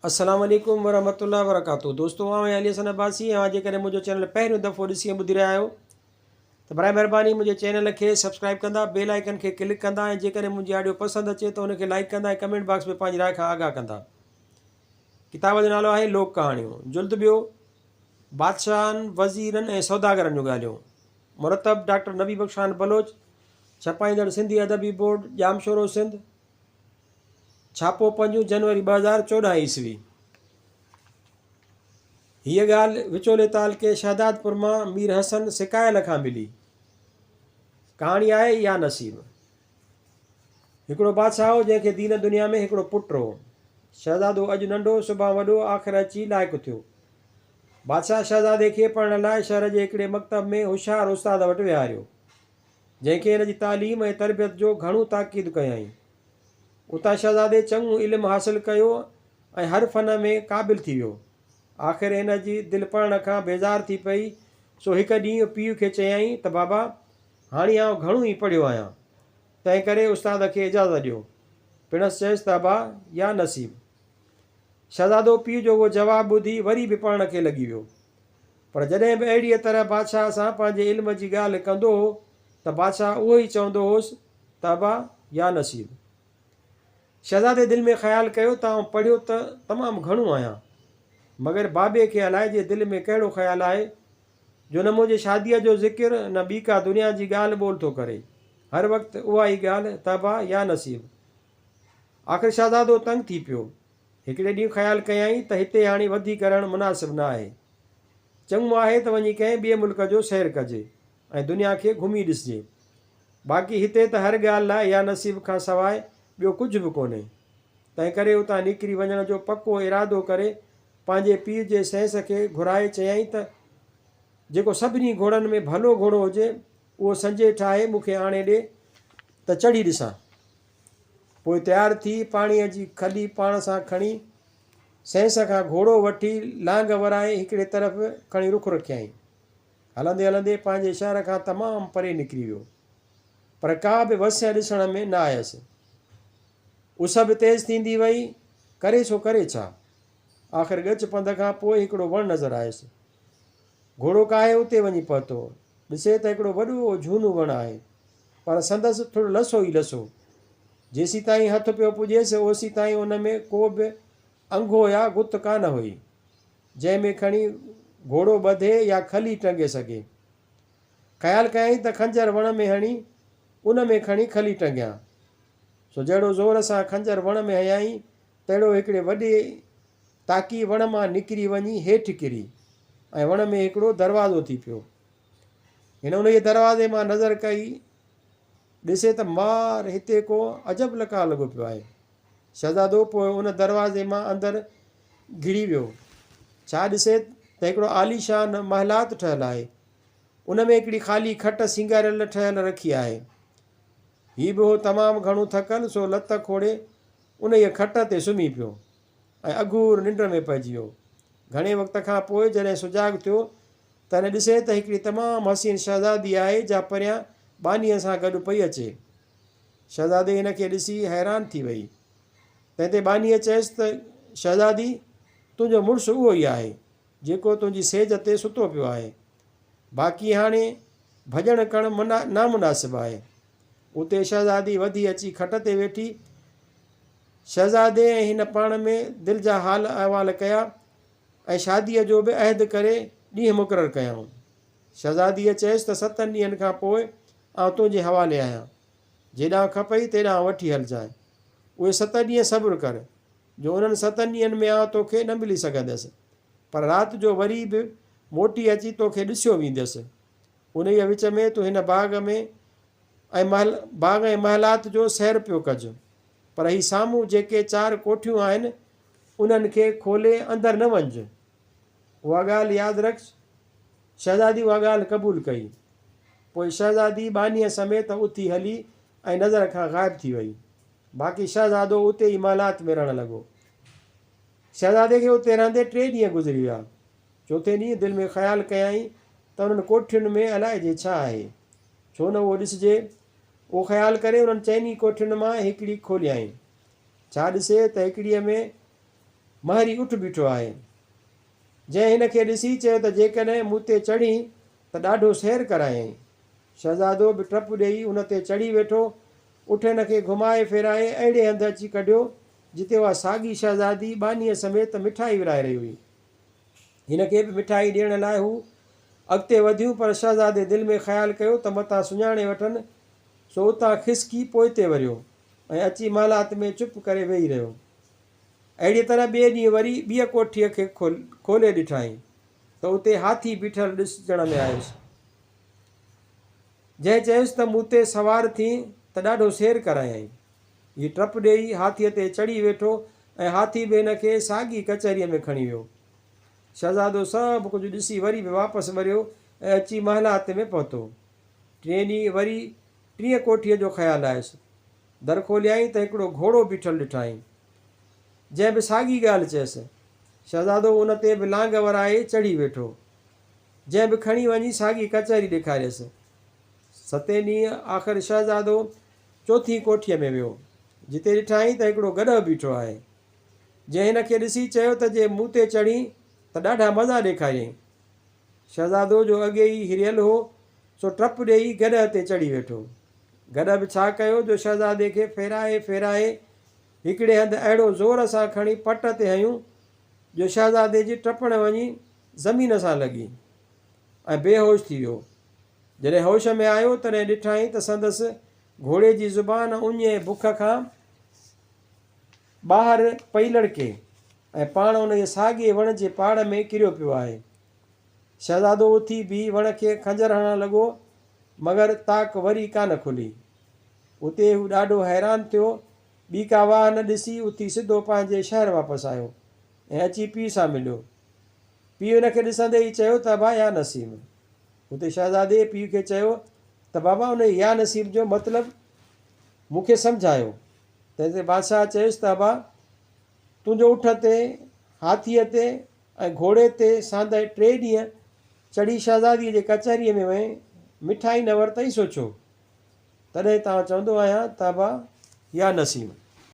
अस्सलाम वालेकुम वरहमतुल्लाहि वबरकातुहू। दोस्तों आउं अली हसन अब्बासी ऐं जेकॾहिं मुंहिंजो चैनल पहिरियों दफ़ो ॾिसी ऐं ॿुधी रहिया आहियो त बराए महिरबानी मुंहिंजे चैनल खे सब्सक्राइब कंदा, बेल आइकन खे क्लिक कंदा ऐं जेकॾहिं मुंहिंजी ऑडियो पसंदि अचे त उनखे लाइक कंदा ऐं कमेंट बॉक्स में पंहिंजी राय खां आगाह कंदा। किताब जो नालो आहे लोक कहाणियूं, जुल्द ॿियो, बादशाहनि, वज़ीरनि ऐं सौदागरनि जूं ॻाल्हियूं। मुरतब डॉक्टर नबी बख़्शान बलोच, छपाईंदड़ सिंधी अदबी बोर्ड, जामशोरो सिंध, छापो 5 जनवरी 2014 ईस्वी। हीअ ॻाल्हि विचोले तालुके शहदादपुर मां मीर हसन सिकायल खां मिली। कहाणी आहे या नसीब। हिकिड़ो बादशाह हो जंहिंखे दीन दुनिया में हिकिड़ो पुटु हो। शहज़ादो अॼु नंढो सुभाणे वॾो आख़िर अची लाइक़ु थियो। बादशाह शहज़ादे खे पढ़ण लाइ शहर जे हिकिड़े मकतब में होशियारु उस्ताद वटि विहारियो, जंहिंखे हिन जी तालीम ऐं तरबियत जो घणो ताक़ीद कयईं। उतां शहज़ादे चङो इल्मु हासिलु कयो ऐं हर फ़न में क़ाबिल थी वियो। आख़िर हिन जी दिलि पढ़ण खां बेज़ार थी पई, सो हिकु ॾींहुं पीउ खे चयईं त बाबा, हाणे आउं घणो ई पढ़ियो आहियां, तंहिं करे उस्ताद खे इजाज़त ॾियो। पिणसि चयसि त अबा या नसीब। शहज़ादो पीउ जो उहो जवाबु ॿुधी वरी बि पढ़ण खे लॻी वियो, पर जॾहिं बि अहिड़ीअ तरह बादशाह सां पंहिंजे इल्म जी ॻाल्हि कंदो हो त बादशाह उहो ई चवंदो हुउसि त अबा या नसीब। शहज़ादे दिलि में ख़्यालु कयो त आउं पढ़ियो त तमामु घणो आहियां, मगर बाबे खे अलाए जे दिलि में कहिड़ो ख़्यालु आहे जो न मुंहिंजी शादीअ जो ज़िक्र न ॿी का दुनिया जी ॻाल्हि ॿोल थो करे। हर वक़्तु उहा ई ॻाल्हि त अबा या नसीब। आख़िर शहज़ादो तंग थी पियो। हिकिड़े ॾींहुं ख़्यालु कयईं त हिते हाणे वधी करणु मुनासिबु न आहे। चङो आहे त वञी कंहिं ॿिए मुल्क जो सैर कजे ऐं दुनिया खे घुमी ॾिसजे। बाक़ी हिते त हर ॻाल्हि लाइ या नसीब खां सवाइ ॿियो कुझु बि कोन्हे। तंहिं करे उतां निकिरी वञण जो पको इरादो करे पंहिंजे पीउ जे सेंस खे घुराए चयईं त जेको सभिनी घोड़नि में भलो घोड़ो हुजे उहो संजे ठाहे मूंखे आणे ॾे त चढ़ी ॾिसां। पोइ तयारु थी पाणीअ जी खली पाण सां खणी सेंस खां घोड़ो वठी लांघ वराए हिकिड़े तरफ़ खणी रुख रखियईं। हलंदे हलंदे पंहिंजे शहर खां तमामु परे निकिरी वियो, पर का बि वस ॾिसण में न आयसि। उस बि तेज़ थींदी वई, करे सो करे छा। आख़िर ॻच पंध खां पोइ हिकिड़ो वणु नज़र आयुसि। घोड़ो काहे उते वञी पहुतो, ॾिसे त हिकिड़ो वॾो झूनो वणु आहे, पर संदसि थोरो लसो ई लसो। जेसीं ताईं हथु पियो पुॼेसि ओसीं ताईं उन में को बि अंगो या गुत कान हुई जंहिंमें खणी घोड़ो ॿधे या खली टंगे सघे। ख़्यालु कयईं त खंजर वण में हणी उन में खणी खली टंगियां। सो जहिड़ो ज़ोर सां खंजर वण में हयईं तहिड़ो हिकिड़े वॾे ताकी वण मां निकिरी वञी हेठि किरी ऐं वण में हिकिड़ो दरवाज़ो थी पियो। हिन उन जे दरवाज़े मां नज़र कई, ॾिसे त मार हिते को अजब लका लॻो पियो आहे। शहज़ादो पोइ उन दरवाज़े मां अंदरि घिड़ी वियो। छा ॾिसे त हिकिड़ो आलीशान महलात ठहियलु आहे, उन में हिकिड़ी ख़ाली खट सिंगारियल ठहियलु रखी आहे। हीउ बि हो तमामु घणो थकल, सो लत खोड़े उन ई खट ते सुम्ही पियो ऐं अघूर निंड में पइजी वियो। घणे वक़्त खां पोइ जॾहिं सुजाॻ थियो त हिन ॾिसे त हिकिड़ी तमामु हसीन शहज़ादी आहे जा परियां बानीअ सां गॾु पई अचे। शहज़ादे हिन खे ॾिसी हैरान थी वई। तंहिं ते बानीअ चयसि त शहज़ादी, तुंहिंजो मुड़ुसु उहो ई आहे जेको तुंहिंजी सेज ते सुतो पियो आहे। बाक़ी हाणे भॼणु करणु नामुनासिबु आहे। उते शहज़ादी वधी अची खट ते वेठी। शहज़ादे ऐं हिन पाण में दिलि जा हाल अहिवाल कया ऐं शादीअ जो बि अहद करे ॾींहुं मुक़ररु कयऊं। शहज़ादीअ चयसि त 7 ॾींहंनि खां पोइ आउं तुंहिंजे हवाले आहियां, जेॾांहुं खपई तेॾांहुं वठी हलिजांइ। उहे 7 ॾींहं सब्र कर, जो उन्हनि 7 ॾींहंनि में आउं तोखे न मिली सघंदसि, पर राति जो वरी बि मोटी अची तोखे ॾिसियो वेंदसि। उन ई विच में तूं हिन बाग़ ऐं महलात जो सैर पियो कजि, पर ही साम्हूं जेके 4 कोठियूं आहिनि उन्हनि खे खोले अंदरि न वञिजे। उहा ॻाल्हि यादि रख। शहज़ादी उहा ॻाल्हि क़बूलु कई। पोइ शहज़ादी बानीअ समेत उथी हली ऐं नज़र खां ग़ाइबु थी वई। बाक़ी शहज़ादो उते ई महलात में रहणु लॻो। शहज़ादे खे उते रहंदे 3 ॾींहं गुज़री विया। चोथे ॾींहुं दिलि में ख़्यालु कयईं त उन्हनि कोठियुनि में अलाए जे छा आहे, छो न उहो ॾिसिजे। उहो ख़्यालु करे उन्हनि 4 कोठियुनि मां हिकिड़ी खोलियाईं। छा ॾिसे त हिकिड़ीअ में महरी उठ बीठो आहे। जंहिं हिन खे ॾिसी चयो त जेकॾहिं मूं ते चढ़ी त ॾाढो सैर करायईं। शहज़ादो बि टप ॾेई उन ते चढ़ी वेठो। उठ हिन खे घुमाए फिराए अहिड़े हंधि अची कढियो जिते उहा साॻी शहज़ादी बानीअ समेत मिठाई विराए रही हुई। हिन खे बि मिठाई ॾियण लाइ हू अॻिते वधियूं, पर शहज़ादे दिलि में ख़्यालु कयो त मतां सुञाणे वठनि, सो उतां खिसकी पोइ ते वरियो ऐं अची महलात में चुप करे वेही रहियो। अहिड़ी तरह ॿिए ॾींहुं वरी ॿीअ कोठीअ खे खोले ॾिठाई त उते हाथी बीठल ॾिसण में आयुसि। जंहिं चयुसि त मूं ते सवार थी त ॾाढो सैर करायईं। हीउ टप ॾेई हाथीअ ते चढ़ी वेठो ऐं हाथी बि हिन खे साॻी कचहरीअ में खणी वियो। शहज़ादो सभु कुझु ॾिसी वरी बि वापसि वरियो ऐं अची महलात में पहुतो। टे ॾींहुं वरी टीह कोठीअ जो ख़्यालु आयुसि। दर खोलियाईं त हिकिड़ो घोड़ो बीठल ॾिठाई, जंहिं बि साॻी ॻाल्हि चयसि। शहज़ादो उन ते बि लांग वराए चढ़ी वेठो, जंहिं बि खणी वञी साॻी कचहरी ॾेखारियसि। सतें ॾींहुं आख़िर शहज़ादो चोथीं कोठीअ में वियो, जिते ॾिठाई त हिकिड़ो गॾह बीठो आहे। जंहिं हिन खे ॾिसी चयो त जे मूं ते चढ़ी त ॾाढा मज़ा ॾेखारियईं। शहज़ादो जो अॻे ई हिरियल हो, सो टप ॾेई गॾह ते चढ़ी वेठो। गॾह बि छा कयो जो शहज़ादे खे फेराए फेराए हिकिड़े हंधि अहिड़ो ज़ोर सां खणी पट ते हयूं जो शहज़ादे जी टपण वञी ज़मीन सां लॻी ऐं बेहोश थी वियो। जॾहिं होश में आयो तॾहिं ॾिठाई त संदसि घोड़े जी ज़ुबान उञे बुख खां ॿाहिरि पई लड़के ऐं पाण उन जे साॻिए वण जे पाड़ में किरियो पियो आहे। शहज़ादो उथी बीह वण खे खंजर हणणु लॻो, मगर ताक वरी कान खुली। उते हू ॾाढो हैरान थियो। ॿी का वाह न ॾिसी उथी सिधो पंहिंजे शहर वापसि आयो ऐं अची पीउ सां मिलियो। पीउ हिन खे ॾिसंदे ई चयो त अबा या नसीब। उते शहज़ादे पीउ खे चयो त बाबा उन या नसीब जो मतिलबु मूंखे सम्झायो। तंहिंते बादशाह चयुसि त अबा तुंहिंजो उठ ते, हाथीअ ते ऐं घोड़े ते सांदे 3 ॾींहं चढ़ी शहज़ादीअ जे कचहरीअ में वई, मिठाई न वरितई, सोचो तॾहिं तव्हां चवंदो आहियां त अबा या नसीब।